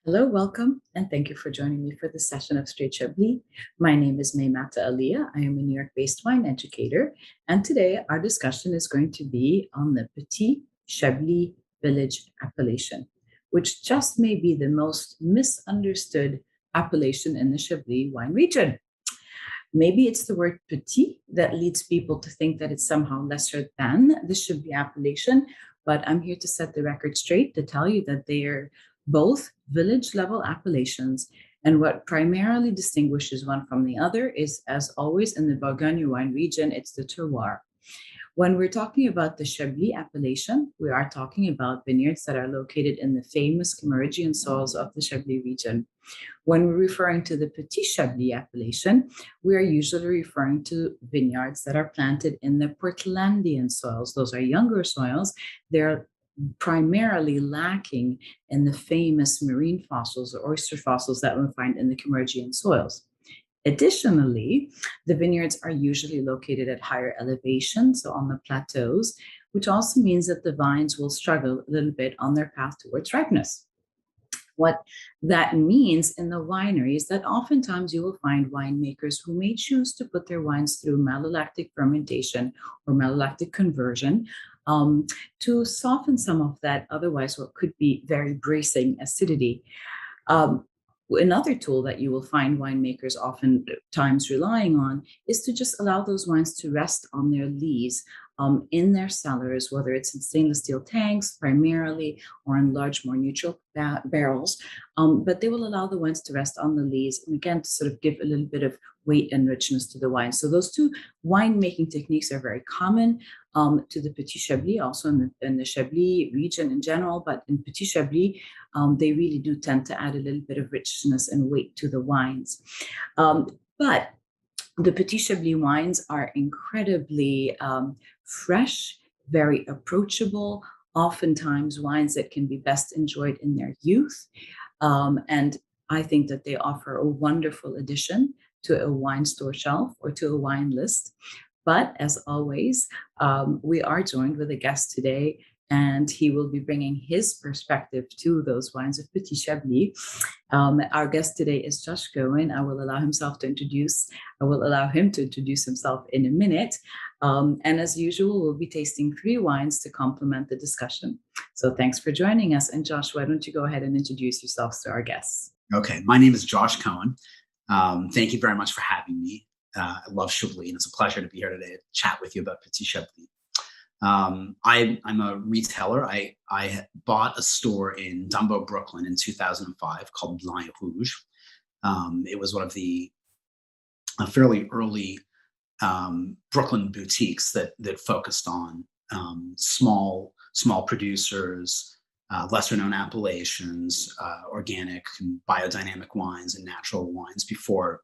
Hello, welcome, and thank you for joining me for this session of Straight Chablis. My name is Maymata Aliyah. I am a New York-based wine educator, and today our discussion is going to be on the Petit Chablis village appellation, which just may be the most misunderstood appellation in the Chablis wine region. Maybe it's the word petit that leads people to think that it's somehow lesser than the Chablis appellation, but I'm here to set the record straight to tell you that they are both village level appellations. And what primarily distinguishes one from the other is, as always, in the Bourgogne wine region, it's the terroir. When we're talking about the Chablis appellation, we are talking about vineyards that are located in the famous Cameroonian soils of the Chablis region. When we're referring to the Petit Chablis appellation, we are usually referring to vineyards that are planted in the Portlandian soils. Those are younger soils. They're primarily lacking in the famous marine fossils or oyster fossils that we find in the Cameroonian soils. Additionally, the vineyards are usually located at higher elevation, so on the plateaus, which also means that the vines will struggle a little bit on their path towards ripeness. What that means in the winery is that oftentimes you will find winemakers who may choose to put their wines through malolactic fermentation or malolactic conversion to soften some of that, otherwise what could be very bracing acidity. Another tool that you will find winemakers oftentimes relying on is to just allow those wines to rest on their lees in their cellars, whether it's in stainless steel tanks primarily or in large, more neutral barrels. But they will allow the wines to rest on the lees, and again, to sort of give a little bit of weight and richness to the wine. So those two winemaking techniques are very common to the Petit Chablis, also in the Chablis region in general, but in Petit Chablis, they really do tend to add a little bit of richness and weight to the wines. But the Petit Chablis wines are incredibly fresh, very approachable, oftentimes wines that can be best enjoyed in their youth. And I think that they offer a wonderful addition to a wine store shelf or to a wine list. But as always, we are joined with a guest today, and he will be bringing his perspective to those wines of Petit Chablis. Our guest today is Josh Cohen. I will allow him to introduce himself in a minute. And as usual, we'll be tasting 3 wines to complement the discussion. So thanks for joining us. And Josh, why don't you go ahead and introduce yourselves to our guests? Okay, my name is Josh Cohen. Thank you very much for having me. I love Chablis, and it's a pleasure to be here today to chat with you about Petit Chablis. I'm a retailer. I bought a store in Dumbo, Brooklyn in 2005 called Lion Rouge. It was one of the fairly early Brooklyn boutiques that focused on small producers, lesser known appellations, organic and biodynamic wines and natural wines before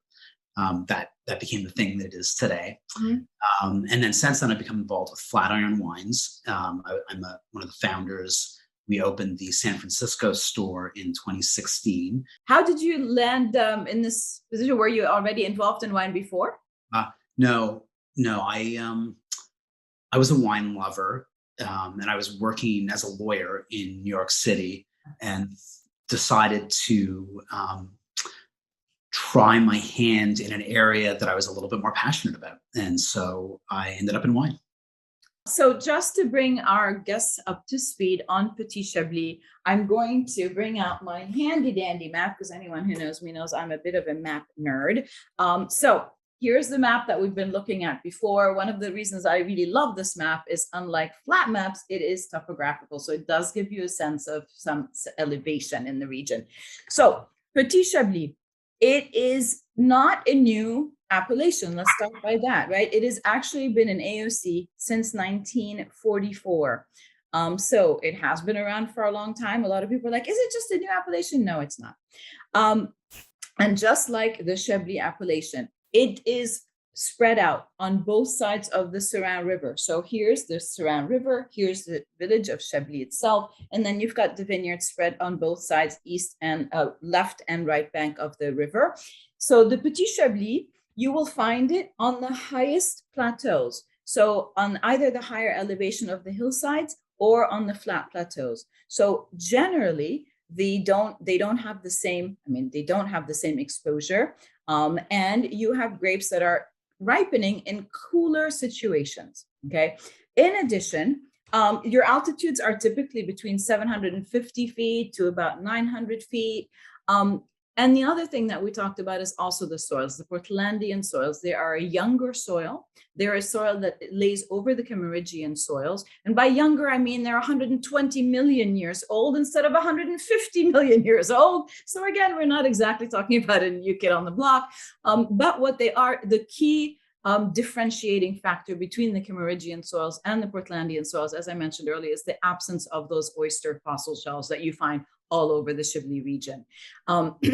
that became the thing that it is today. Mm-hmm. And then since then, I've become involved with Flatiron Wines. I'm one of the founders. We opened the San Francisco store in 2016. How did you land in this position? Were you already involved in wine before? No. I was a wine lover, and I was working as a lawyer in New York City, and decided to try my hand in an area that I was a little bit more passionate about. And so I ended up in wine. So just to bring our guests up to speed on Petit Chablis, I'm going to bring out my handy dandy map, because anyone who knows me knows I'm a bit of a map nerd. So here's the map that we've been looking at before. One of the reasons I really love this map is, unlike flat maps, it is topographical. So it does give you a sense of some elevation in the region. So Petit Chablis, it is not a new appellation. Let's start by that, right? It has actually been an AOC since 1944. So it has been around for a long time. A lot of people are like, is it just a new appellation? No, it's not. And just like the Chablis appellation, it is spread out on both sides of the Serein River. So here's the Serein River, here's the village of Chablis itself, and then you've got the vineyards spread on both sides, east and left and right bank of the river. So the Petit Chablis, you will find it on the highest plateaus. So on either the higher elevation of the hillsides or on the flat plateaus. So generally, they don't have the same, they don't have the same exposure. And you have grapes that are ripening in cooler situations. Okay. In addition, your altitudes are typically between 750 feet to about 900 feet. And the other thing that we talked about is also the soils, the Portlandian soils. They are a younger soil. They're a soil that lays over the Camerigian soils. And by younger, I mean they're 120 million years old instead of 150 million years old. So again, we're not exactly talking about a new kid on the block. But what they are, the key differentiating factor between the Camerigian soils and the Portlandian soils, as I mentioned earlier, is the absence of those oyster fossil shells that you find all over the Chablis region.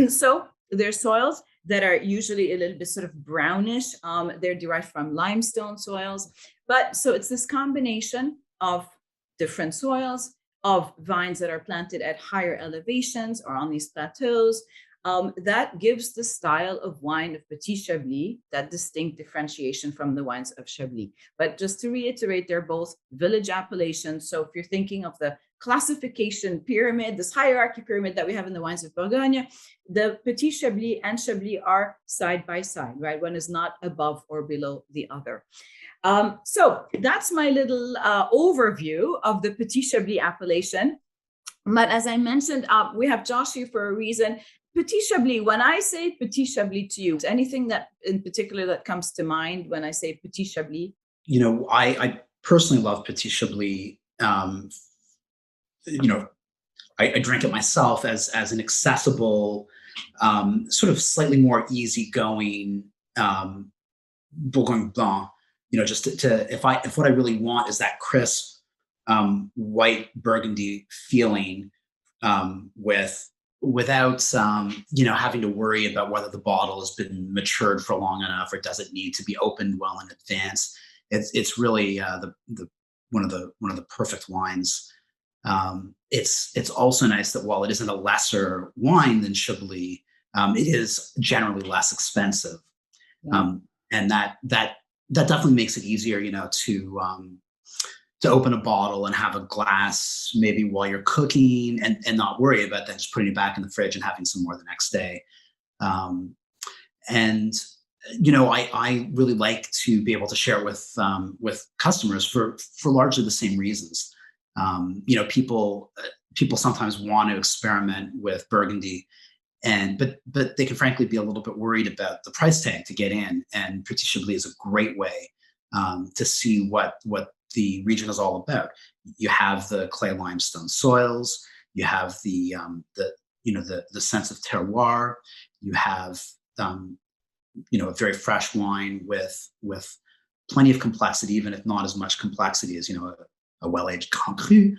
So they're soils that are usually a little bit sort of brownish. They're derived from limestone soils. But so it's this combination of different soils, of vines that are planted at higher elevations or on these plateaus, that gives the style of wine of Petit Chablis that distinct differentiation from the wines of Chablis. But just to reiterate, they're both village appellations. So if you're thinking of the classification pyramid, this hierarchy pyramid that we have in the wines of Bourgogne, the Petit Chablis and Chablis are side by side, right? One is not above or below the other. So that's my little overview of the Petit Chablis appellation. But as I mentioned, we have Josh here for a reason. Petit Chablis, when I say Petit Chablis to you, anything that in particular that comes to mind when I say Petit Chablis? I personally love Petit Chablis. I drink it myself as an accessible, sort of slightly more easygoing Bourgogne Blanc. Just if what I really want is that crisp white Burgundy feeling, without having to worry about whether the bottle has been matured for long enough or does it need to be opened well in advance. It's really one of the perfect wines. It's also nice that while it isn't a lesser wine than Chablis, it is generally less expensive, and that definitely makes it easier, to open a bottle and have a glass maybe while you're cooking and not worry about that, just putting it back in the fridge and having some more the next day. I really like to be able to share with customers for largely the same reasons. People sometimes want to experiment with Burgundy, but they can frankly be a little bit worried about the price tag to get in. And Petit Chablis is a great way to see what the region is all about. You have the clay limestone soils. You have the sense of terroir. You have a very fresh wine with plenty of complexity, even if not as much complexity as a well-aged Grand Cru.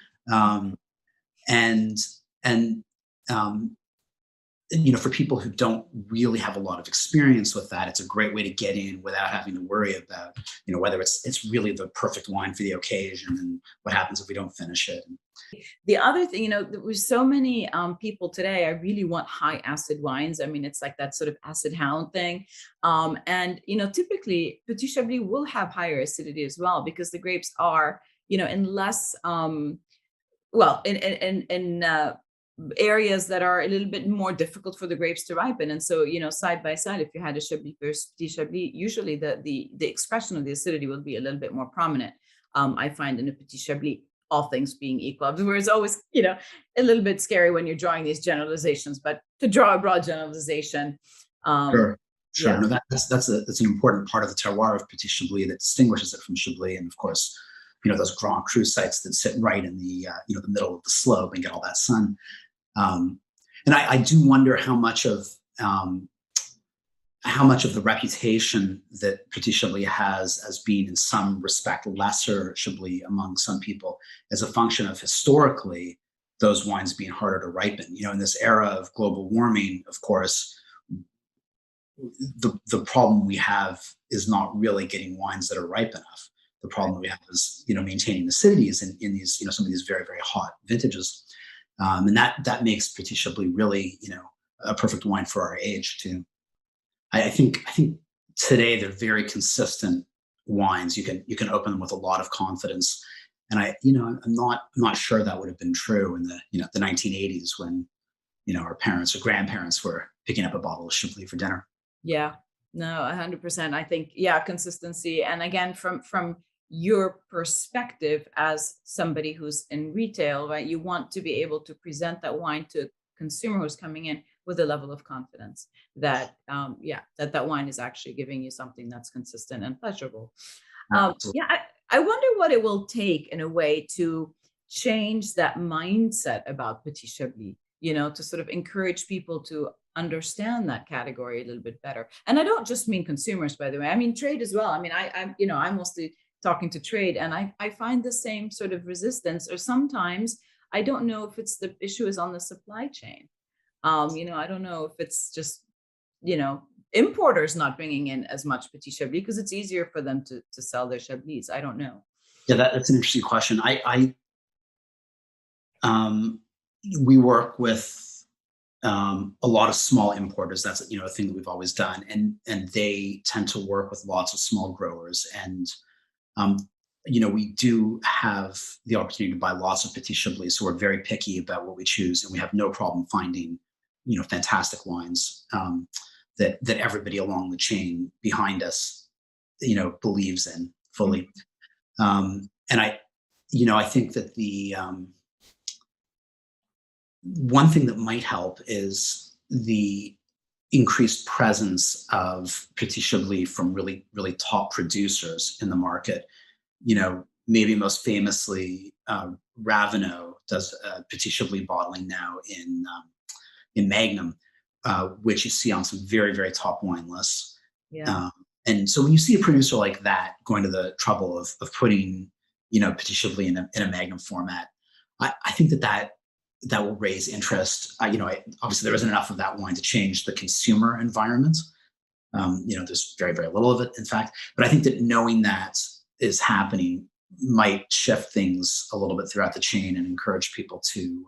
For people who don't really have a lot of experience with that, it's a great way to get in without having to worry about, whether it's really the perfect wine for the occasion and what happens if we don't finish it. The other thing, there's so many people today, I really want high acid wines. It's like that sort of acid hound thing. Typically Petit Chablis will have higher acidity as well because the grapes are, in less, in areas that are a little bit more difficult for the grapes to ripen. And so, side by side, if you had a Chablis versus Petit Chablis, usually the expression of the acidity will be a little bit more prominent. I find in a Petit Chablis, all things being equal, where it's always, a little bit scary when you're drawing these generalizations, but to draw a broad generalization. Sure. Yeah. No, that's an important part of the terroir of Petit Chablis that distinguishes it from Chablis. And of course, those Grand Cru sites that sit right in the the middle of the slope and get all that sun. And I do wonder how much of the reputation that Petit Chablis has as being in some respect lesser Chablis among some people is a function of historically those wines being harder to ripen. In this era of global warming, of course, the problem we have is not really getting wines that are ripe enough. The problem we have is, maintaining acidities in these, some of these very, very hot vintages. And that makes Petit Chablis really, a perfect wine for our age too. I think today they're very consistent wines. You can open them with a lot of confidence. And I'm not sure that would have been true in the 1980s when our parents or grandparents were picking up a bottle of Chablis for dinner. Yeah, no, 100%. I think, yeah, consistency. And again, from your perspective as somebody who's in retail, right? You want to be able to present that wine to a consumer who's coming in with a level of confidence that, yeah, that wine is actually giving you something that's consistent and pleasurable. Absolutely. Yeah, I wonder what it will take in a way to change that mindset about Petit Chablis, to sort of encourage people to understand that category a little bit better. And I don't just mean consumers, by the way. I mean trade as well. I mean, I'm mostly talking to trade, and I find the same sort of resistance, or sometimes I don't know if it's the issue is on the supply chain. I don't know if it's just, you know, importers not bringing in as much Petit Chablis because it's easier for them to sell their Chablis. I don't know. Yeah, that's an interesting question. Um, we work with a lot of small importers. That's a thing that we've always done, and they tend to work with lots of small growers. And um, we do have the opportunity to buy lots of Petit Chablis, so we're very picky about what we choose, and we have no problem finding fantastic wines that everybody along the chain behind us believes in fully. And I think that the one thing that might help is the increased presence of Petit Chablis from really, really top producers in the market. Maybe most famously, Raveneau does Petit Chablis bottling now in Magnum, which you see on some very, very top wine lists. Yeah. And so when you see a producer like that going to the trouble of putting, Petit Chablis in a Magnum format, I think that will raise interest. Obviously there isn't enough of that wine to change the consumer environment. There's very, very little of it, in fact. But I think that knowing that is happening might shift things a little bit throughout the chain and encourage people to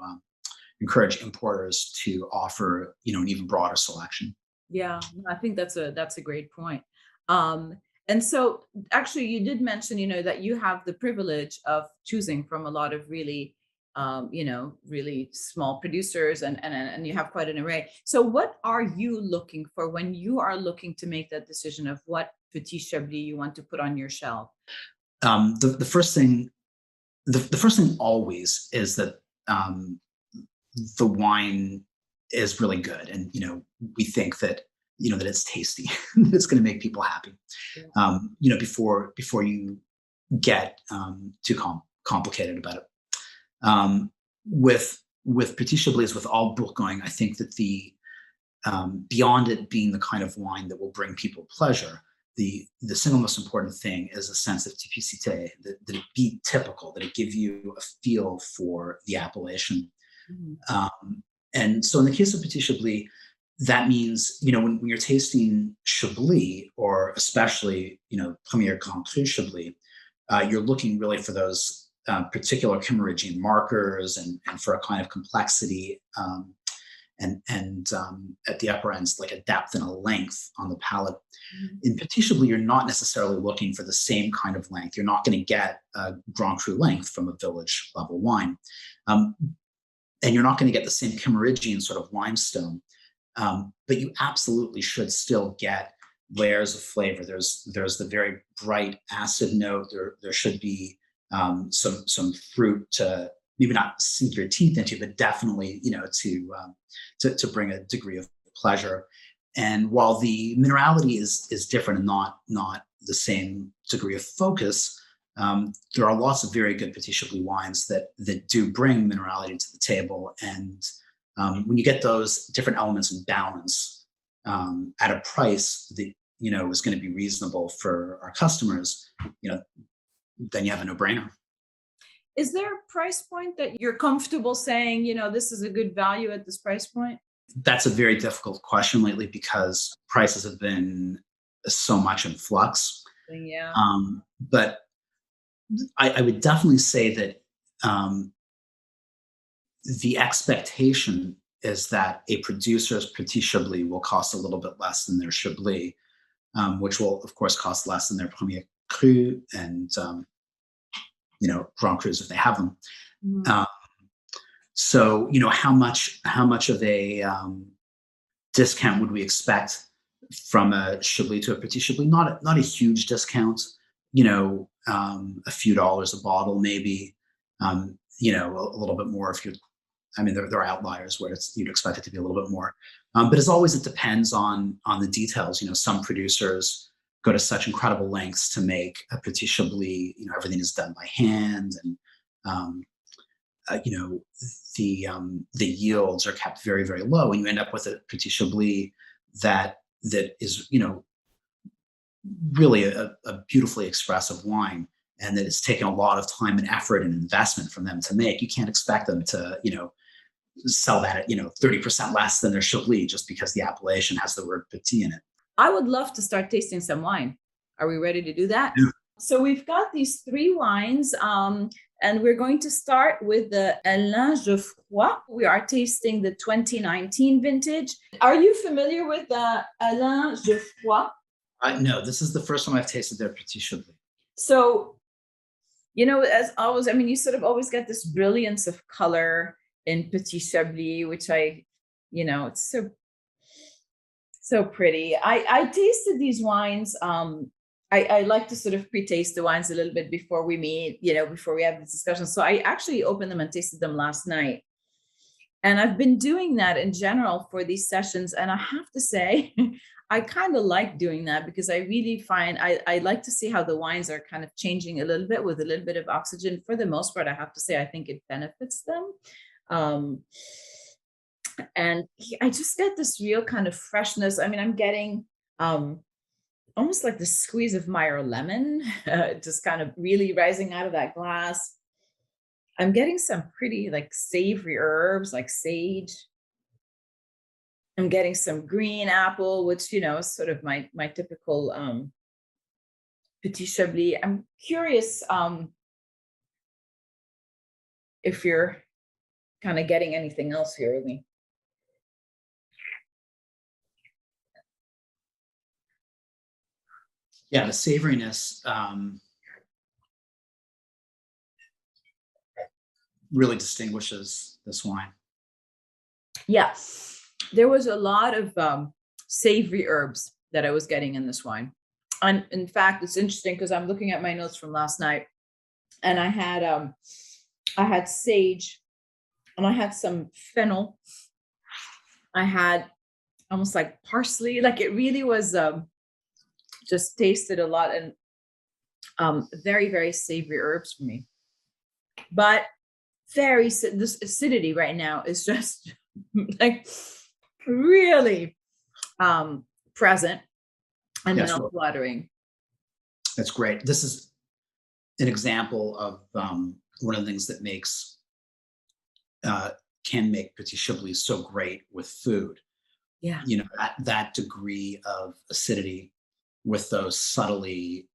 encourage importers to offer, an even broader selection. Yeah, no, I think that's a great point. And so actually you did mention, that you have the privilege of choosing from a lot of really really small producers, and you have quite an array. So what are you looking for when you are looking to make that decision of what Petit Chablis you want to put on your shelf? The first thing, the first thing always is that the wine is really good, and we think that that it's tasty, that it's going to make people happy. Before you get too complicated about it. With Petit Chablis, with all Bourgogne, I think that the beyond it being the kind of wine that will bring people pleasure, the single most important thing is a sense of typicité, that it be typical, that it give you a feel for the appellation. And so in the case of Petit Chablis, that means, when you're tasting Chablis, or especially, Premier Grand Cru Chablis, you're looking really for those particular Kimmeridgian markers, and for a kind of complexity, and at the upper ends, like a depth and a length on the palate. In Petit Chablis, you're not necessarily looking for the same kind of length. You're not going to get a Grand Cru length from a village level wine. And you're not going to get the same Kimmeridgian sort of limestone. But you absolutely should still get layers of flavor. There's the very bright acid note. There should be some fruit to maybe not sink your teeth into, but definitely to bring a degree of pleasure. And while the minerality is different and not the same degree of focus, there are lots of very good Petit Chablis wines that do bring minerality to the table. And when you get those different elements in balance at a price that is going to be reasonable for our customers, then you have a no-brainer. Is there a price point that you're comfortable saying, this is a good value at this price point? That's a very difficult question lately because prices have been so much in flux. Yeah. But I would definitely say that the expectation is that a producer's Petit Chablis will cost a little bit less than their Chablis, which will, of course, cost less than their Premier Cru and, Grand Crus if they have them. So, how much of a discount would we expect from a Chablis to a Petit Chablis? Not a huge discount, a few dollars a bottle, maybe, a little bit more if you I mean, there are outliers where you'd expect it to be a little bit more. But as always, it depends on the details. Some producers go to such incredible lengths to make a Petit Chablis. Everything is done by hand, and um, the yields are kept very, very low, and you end up with a Petit Chablis that is really a beautifully expressive wine, and that it's taken a lot of time and effort and investment from them to make. You can't expect them to sell that at 30% less than their Chablis just because the appellation has the word petit in it. I would love to start tasting some wine. Are we ready to do that? Yeah. So we've got these three wines, and we're going to start with the Alain Geoffroy. We are tasting the 2019 vintage. Are you familiar with the Alain Geoffroy? No, this is the first time I've tasted their Petit Chablis. So, as always, I mean, you sort of always get this brilliance of color in Petit Chablis, which it's so pretty. I tasted these wines. I like to sort of pre-taste the wines a little bit before we meet, before we have this discussion. So I actually opened them and tasted them last night. And I've been doing that in general for these sessions. And I have to say, I kind of like doing that because I really find I like to see how the wines are kind of changing a little bit with a little bit of oxygen. For the most part, I have to say, I think it benefits them. And I just get this real kind of freshness. I mean, I'm getting almost like the squeeze of Meyer lemon, just kind of really rising out of that glass. I'm getting some pretty like savory herbs like sage. I'm getting some green apple, which, is sort of my typical Petit Chablis. I'm curious if you're kind of getting anything else here with me. Yeah, the savoriness really distinguishes this wine. Yeah, there was a lot of savory herbs that I was getting in this wine. And in fact, it's interesting because I'm looking at my notes from last night, and I had sage, and I had some fennel. I had almost like parsley. Like it really was just tasted a lot, and very, very savory herbs for me. But this acidity right now is just like really present and mouth-watering. That's great. This is an example of one of the things that can make Petit Chablis so great with food. Yeah. That degree of acidity with those subtly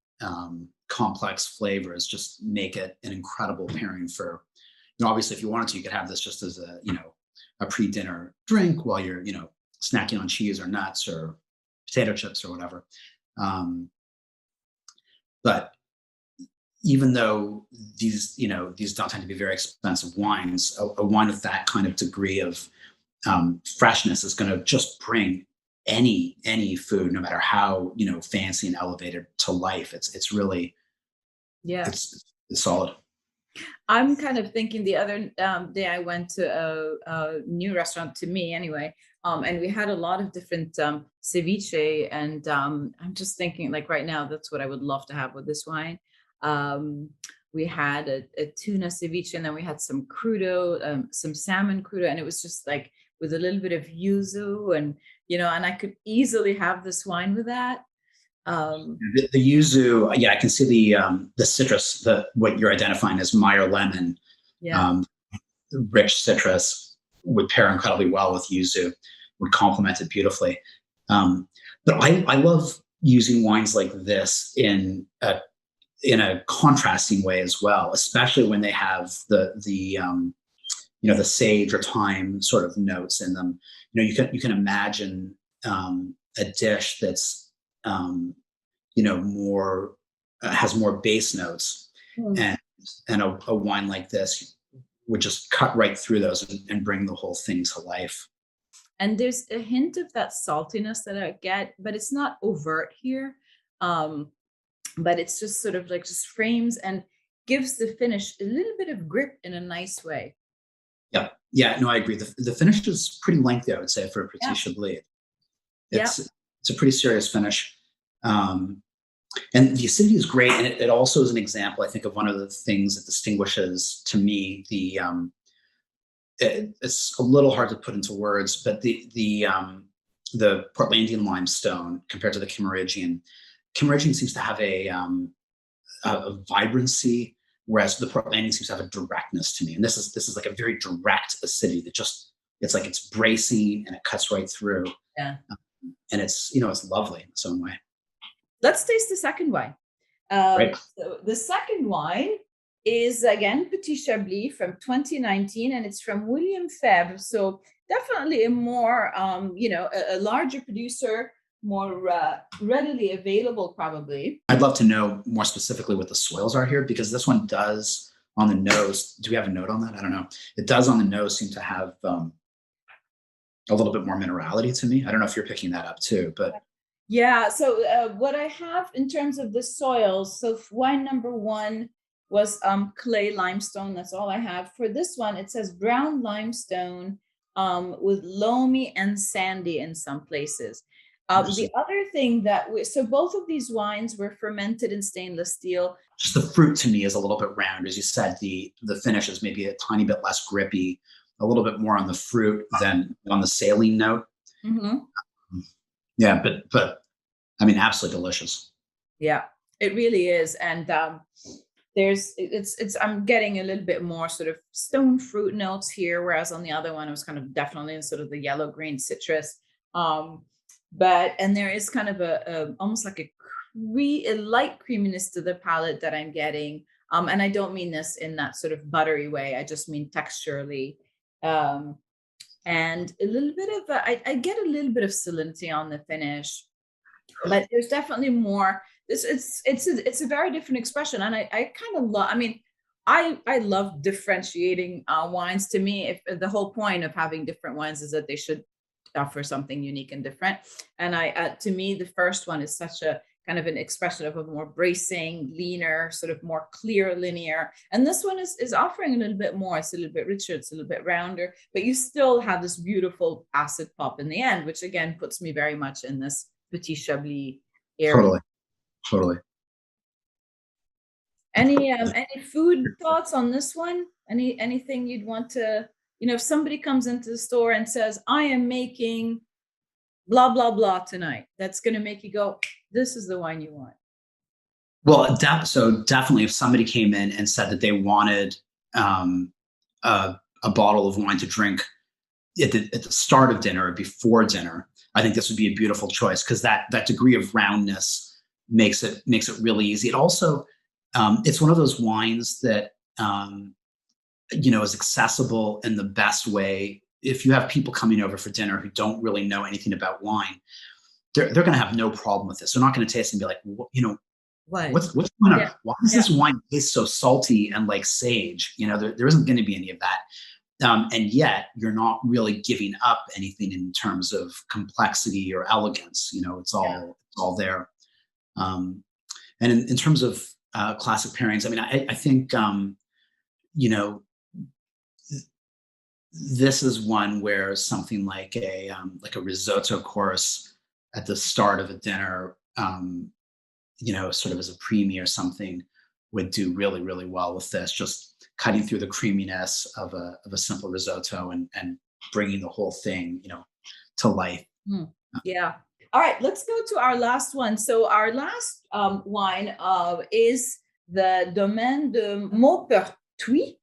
complex flavors just make it an incredible pairing for, obviously if you wanted to, you could have this just as a pre-dinner drink while you're, snacking on cheese or nuts or potato chips or whatever. But even though these don't tend to be very expensive wines, a wine with that kind of degree of freshness is going to just bring any food, no matter how fancy and elevated, to life. It's really, it's solid. I'm kind of thinking the other day I went to a new restaurant, to me anyway, and we had a lot of different ceviche, and I'm just thinking, like right now, that's what I would love to have with this wine. We had a tuna ceviche, and then we had some crudo, some salmon crudo, and it was just like with a little bit of yuzu, and and I could easily have this wine with that. The yuzu, I can see the citrus, what you're identifying as Meyer lemon, rich citrus would pair incredibly well with yuzu, would complement it beautifully. But I love using wines like this in a contrasting way as well, especially when they have the sage or thyme sort of notes in them. You can imagine a dish that's more has more base notes, and a wine like this would just cut right through those and bring the whole thing to life. And there's a hint of that saltiness that I get, but it's not overt here. But it's just sort of like just frames and gives the finish a little bit of grip in a nice way. Yeah, yeah, no, I agree. The finish is pretty lengthy, I would say, for a Petit Chablis. It's a pretty serious finish. And the acidity is great. And it also is an example, I think, of one of the things that distinguishes, to me, it's a little hard to put into words, but the Portlandian limestone compared to the Kimmeridgian. Kimmeridgian seems to have a vibrancy, whereas the Portlandian seems to have a directness to me. And this is like a very direct acidity that just, it's like it's bracing and it cuts right through. Yeah. And it's, you know, it's lovely in its own way. Let's taste the second wine. Right. So the second wine is, again, Petit Chablis from 2019, and it's from William Febvre. So definitely a more, a larger producer, more readily available, probably. I'd love to know more specifically what the soils are here, because this one does on the nose. Do we have a note on that? I don't know. It does on the nose seem to have a little bit more minerality to me. I don't know if you're picking that up too, but. Yeah, so what I have in terms of the soils, so wine number one was clay limestone. That's all I have. For this one, it says brown limestone with loamy and sandy in some places. The other thing that so both of these wines were fermented in stainless steel. Just the fruit to me is a little bit round. As you said, the finish is maybe a tiny bit less grippy, a little bit more on the fruit than on the saline note. Mm-hmm. Yeah, but I mean, absolutely delicious. Yeah, it really is. And I'm getting a little bit more sort of stone fruit notes here, whereas on the other one, it was kind of definitely in sort of the yellow green citrus. And there is kind of a almost like a light creaminess to the palate that I'm getting. And I don't mean this in that sort of buttery way. I just mean texturally. And a little bit of I get a little bit of salinity on the finish, but there's definitely more. It's a very different expression, and I kind of love. I mean, I love differentiating wines. To me, if the whole point of having different wines is that they should offer something unique and different. And to me, the first one is such a kind of an expression of a more bracing, leaner, sort of more clear, linear. And this one is offering a little bit more. It's a little bit richer, it's a little bit rounder, but you still have this beautiful acid pop in the end, which again puts me very much in this Petit Chablis area. Totally. Any food thoughts on this one? Anything you'd want to, if somebody comes into the store and says, I am making blah, blah, blah tonight, that's going to make you go, this is the wine you want. Well, so definitely if somebody came in and said that they wanted a bottle of wine to drink at the start of dinner or before dinner, I think this would be a beautiful choice, because that degree of roundness makes it really easy. It also, it's one of those wines that, is accessible in the best way. If you have people coming over for dinner who don't really know anything about wine, they're going to have no problem with this. They're not going to taste and be like, what's going on? Yeah. Why does this wine taste so salty and like sage? There isn't going to be any of that. And yet you're not really giving up anything in terms of complexity or elegance. It's all there. And in terms of classic pairings, I mean, I think, this is one where something like a risotto course at the start of a dinner, sort of as a preemie or something, would do really, really well with this. Just cutting through the creaminess of a simple risotto and bringing the whole thing, to life. Yeah. All right, let's go to our last one. So our last wine is the Domaine de Maupertuis.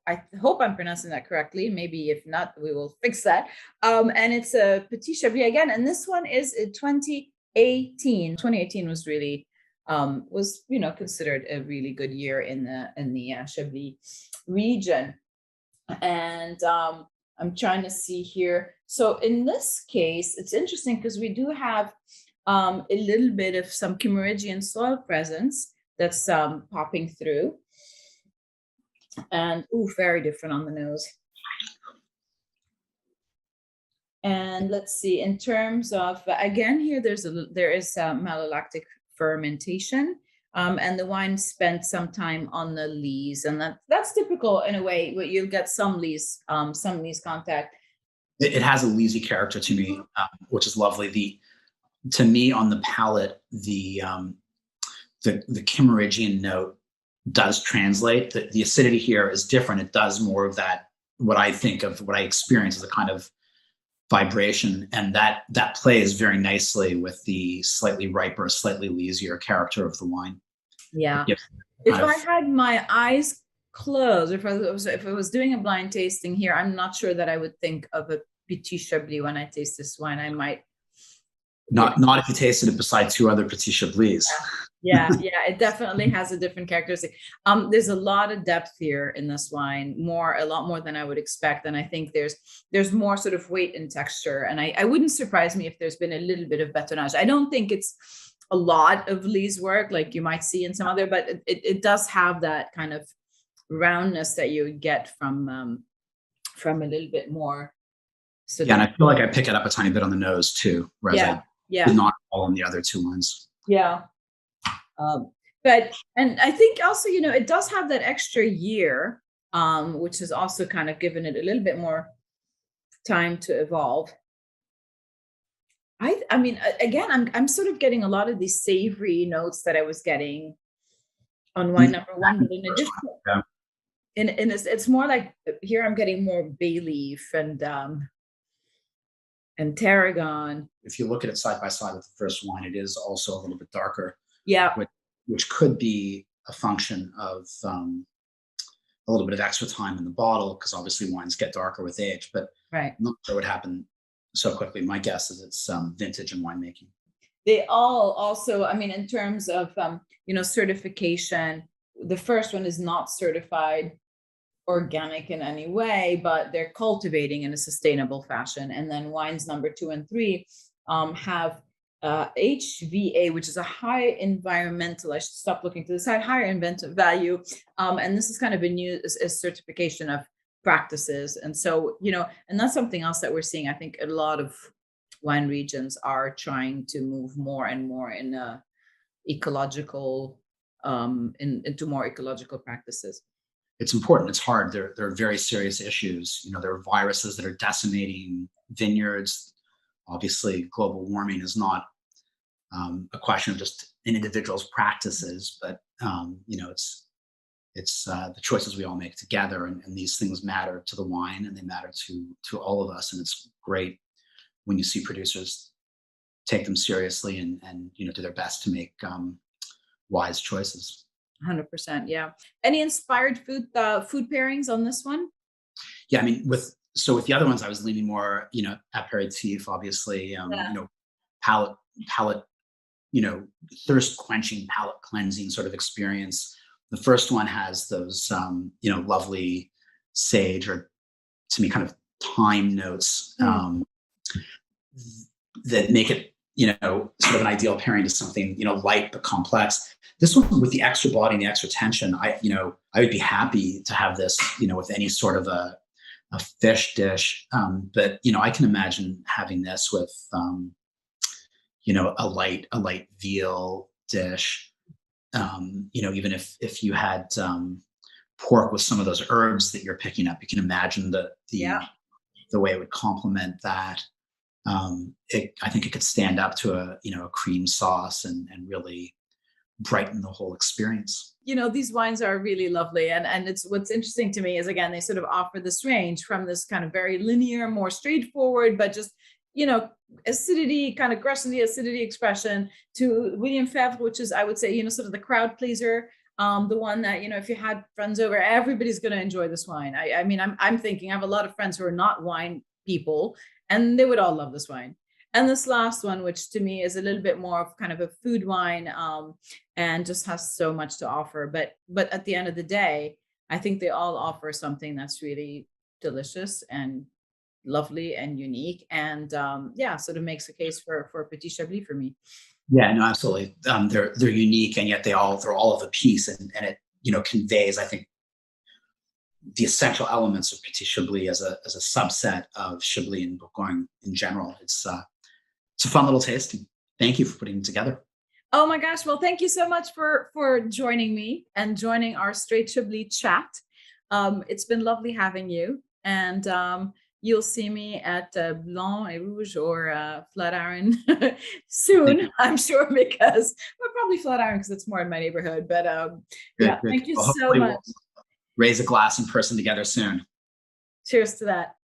I hope I'm pronouncing that correctly. Maybe if not, we will fix that. And it's a Petit Chablis again. And this one is 2018. 2018 was really considered a really good year in the Chablis region. And I'm trying to see here. So in this case, it's interesting because we do have a little bit of some Kimmeridgian soil presence that's popping through. And very different on the nose. And let's see, in terms of, again, here there is malolactic fermentation, and the wine spent some time on the lees, and that's typical in a way. But you'll get some lees contact. It has a leesy character to me, which is lovely. To me, on the palate, the Kimmeridgian note does translate. The acidity here is different. It does more of that, what I experience as a kind of vibration, and that plays very nicely with the slightly riper, slightly leesier character of the wine. Yeah. If I had my eyes closed, if I was doing a blind tasting here, I'm not sure that I would think of a Petit Chablis when I taste this wine. I might not if you tasted it beside two other Petit Chablis. Yeah, it definitely has a different characteristic. There's a lot of depth here in this wine, a lot more than I would expect. And I think there's more sort of weight and texture. And I wouldn't surprise me if there's been a little bit of bétonnage. I don't think it's a lot of Lee's work like you might see in some other, but it does have that kind of roundness that you would get from a little bit more. So and I feel like I pick it up a tiny bit on the nose too, whereas I did not all in the other two wines. Yeah. And I think also, it does have that extra year, which has also kind of given it a little bit more time to evolve. I mean, again, I'm sort of getting a lot of these savory notes that I was getting on wine number one, but in a different, it's more like here I'm getting more bay leaf and tarragon. If you look at it side by side with the first wine, it is also a little bit darker. Yeah. Which could be a function of a little bit of extra time in the bottle, because obviously wines get darker with age, but I'm not sure what happened so quickly. My guess is it's vintage and winemaking. They all also, I mean, in terms of, certification, the first one is not certified organic in any way, but they're cultivating in a sustainable fashion. And then wines number 2 and 3 have HVA, which is a high environmental, I should stop looking to the side, higher inventive value. And this is kind of a new certification of practices. And so, and that's something else that we're seeing. I think a lot of wine regions are trying to move more and more in ecological, into more ecological practices. It's important. It's hard. There are very serious issues. There are viruses that are decimating vineyards. Obviously, global warming is not a question of just an individual's practices, but it's the choices we all make together, and these things matter to the wine, and they matter to all of us. And it's great when you see producers take them seriously and do their best to make wise choices. 100%. Yeah. Any inspired food pairings on this one? Yeah, I mean, with the other ones, I was leaning more, aperitif, obviously, palate, thirst quenching, palate cleansing sort of experience. The first one has those, lovely sage, or to me, kind of thyme notes that make it, sort of an ideal pairing to something, light but complex. This one, with the extra body and the extra tension, I would be happy to have this, with any sort of a fish dish. But I can imagine having this with, a light veal dish. Even if you had pork with some of those herbs that you're picking up, you can imagine the way it would complement that. I think it could stand up to a cream sauce and really brighten the whole experience. These wines are really lovely. And it's, what's interesting to me is, again, they sort of offer this range from this kind of very linear, more straightforward, but just, acidity, kind of aggression, the acidity expression, to William Febvre, which is, I would say, sort of the crowd pleaser. The one that, if you had friends over, everybody's going to enjoy this wine. I mean, I'm thinking, I have a lot of friends who are not wine people, and they would all love this wine. And this last one, which to me is a little bit more of kind of a food wine, and just has so much to offer. But at the end of the day, I think they all offer something that's really delicious and lovely and unique, and sort of makes a case for Petit Chablis for me. Yeah, no, absolutely. They're unique, and yet they're all of a piece, and it conveys, I think, the essential elements of Petit Chablis as a subset of Chablis and Bourgogne in general. It's a fun little tasting. Thank you for putting it together. Oh my gosh. Well, thank you so much for joining me and joining our Straight Chablis chat. It's been lovely having you. And you'll see me at Blanc et Rouge or Flatiron soon, I'm sure, because we're probably Flatiron because it's more in my neighborhood. But yeah, Good. thank you Well, so much. We'll raise a glass in person together soon. Cheers to that.